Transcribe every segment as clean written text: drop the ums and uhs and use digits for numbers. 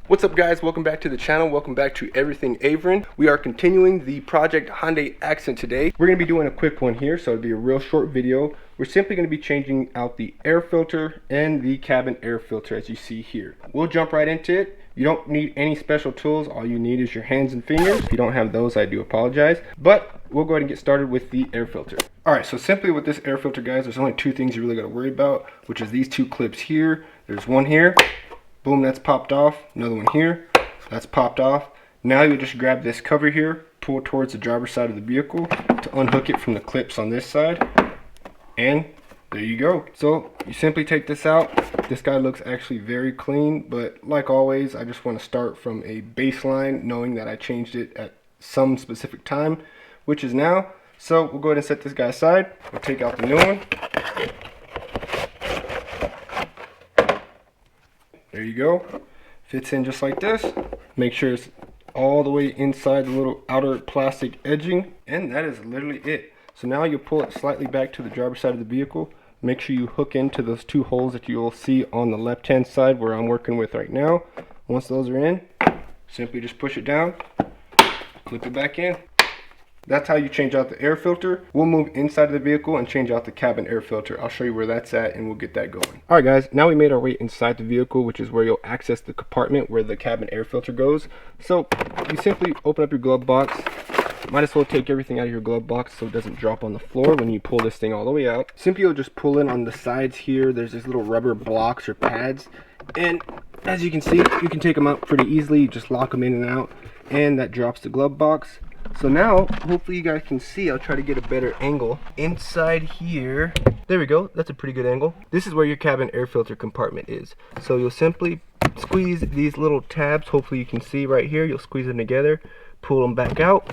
What's up guys, welcome back to the channel, welcome back to Everything Avron. We are continuing the project Hyundai Accent today. We're going to be doing a quick one here, so it'll be a real short video. We're simply going to be changing out the air filter and the cabin air filter as you see here. We'll jump right into it. You don't need any special tools, all you need is your hands and fingers. If you don't have those, I do apologize. But we'll go ahead and get started with the air filter. Alright, so simply with this air filter guys, there's only two things you really got to worry about, which is these two clips here. There's one here. Boom, that's popped off. Another one here, that's popped off. Now you just grab this cover here, pull it towards the driver's side of the vehicle to unhook it from the clips on this side, and there you go. So you simply take this out. This guy looks actually very clean, but like always, I just want to start from a baseline, knowing that I changed it at some specific time, which is now. So we'll go ahead and set this guy aside. We'll take out the new one. There you go. Fits in just like this. Make sure it's all the way inside the little outer plastic edging, and that is literally it. So now you pull it slightly back to the driver's side of the vehicle. Make sure you hook into those two holes that you will see on the left hand side where I'm working with right now. Once those are in, simply just push it down, clip it back in. That's how you change out the air filter. We'll move inside of the vehicle and change out the cabin air filter. I'll show you where that's at and we'll get that going. Alright guys, now we made our way inside the vehicle, which is where you'll access the compartment where the cabin air filter goes. So you simply open up your glove box. Might as well take everything out of your glove box so it doesn't drop on the floor when you pull this thing all the way out. Simply you'll just pull in on the sides here. There's these little rubber blocks or pads. And as you can see, you can take them out pretty easily. You just lock them in and out. And that drops the glove box. So now, hopefully you guys can see, I'll try to get a better angle. Inside here, there we go, that's a pretty good angle. This is where your cabin air filter compartment is. So you'll simply squeeze these little tabs, hopefully you can see right here, you'll squeeze them together, pull them back out.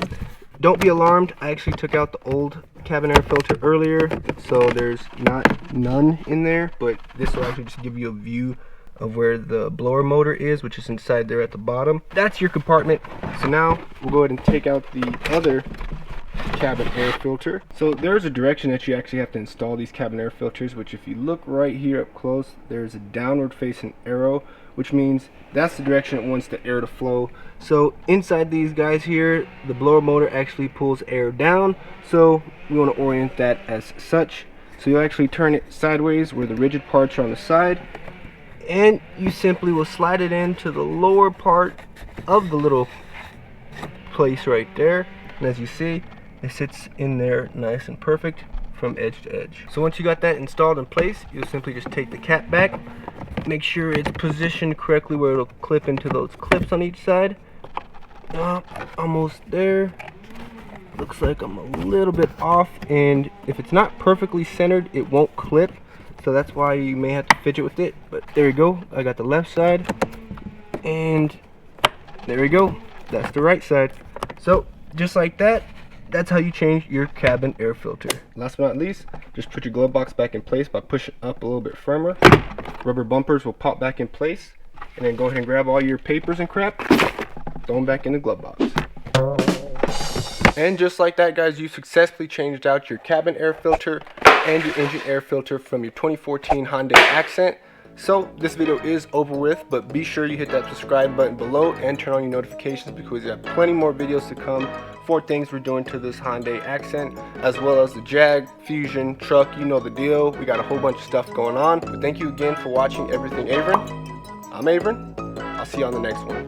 Don't be alarmed, I actually took out the old cabin air filter earlier, so there's none in there, but this will actually just give you a view of where the blower motor is, which is inside there at the bottom. That's your compartment. So now we'll go ahead and take out the other cabin air filter. So there's a direction that you actually have to install these cabin air filters, which if you look right here up close, there's a downward facing arrow, which means that's the direction it wants the air to flow. So inside these guys here, the blower motor actually pulls air down, so we want to orient that as such. So you'll actually turn it sideways where the rigid parts are on the side, and you simply will slide it into the lower part of the little place right there, and as you see, it sits in there nice and perfect from edge to edge. So once you got that installed in place, you'll simply just take the cap back, make sure it's positioned correctly where it'll clip into those clips on each side. Almost there. Looks like I'm a little bit off, and if it's not perfectly centered, it won't clip. So that's why you may have to fidget with it, but there we go. I got the left side, and there we go. That's the right side. So just like that, that's how you change your cabin air filter. Last but not least, just put your glove box back in place by pushing up a little bit firmer. Rubber bumpers will pop back in place, and then go ahead and grab all your papers and crap, throw them back in the glove box. And just like that guys, you successfully changed out your cabin air filter and your engine air filter from your 2014 Hyundai Accent. So this video is over with, but be sure you hit that subscribe button below and turn on your notifications because we have plenty more videos to come for things we're doing to this Hyundai Accent, as well as the Jag, Fusion, truck, you know the deal. We got a whole bunch of stuff going on. But thank you again for watching Everything Avron. I'm Avron. I'll see you on the next one.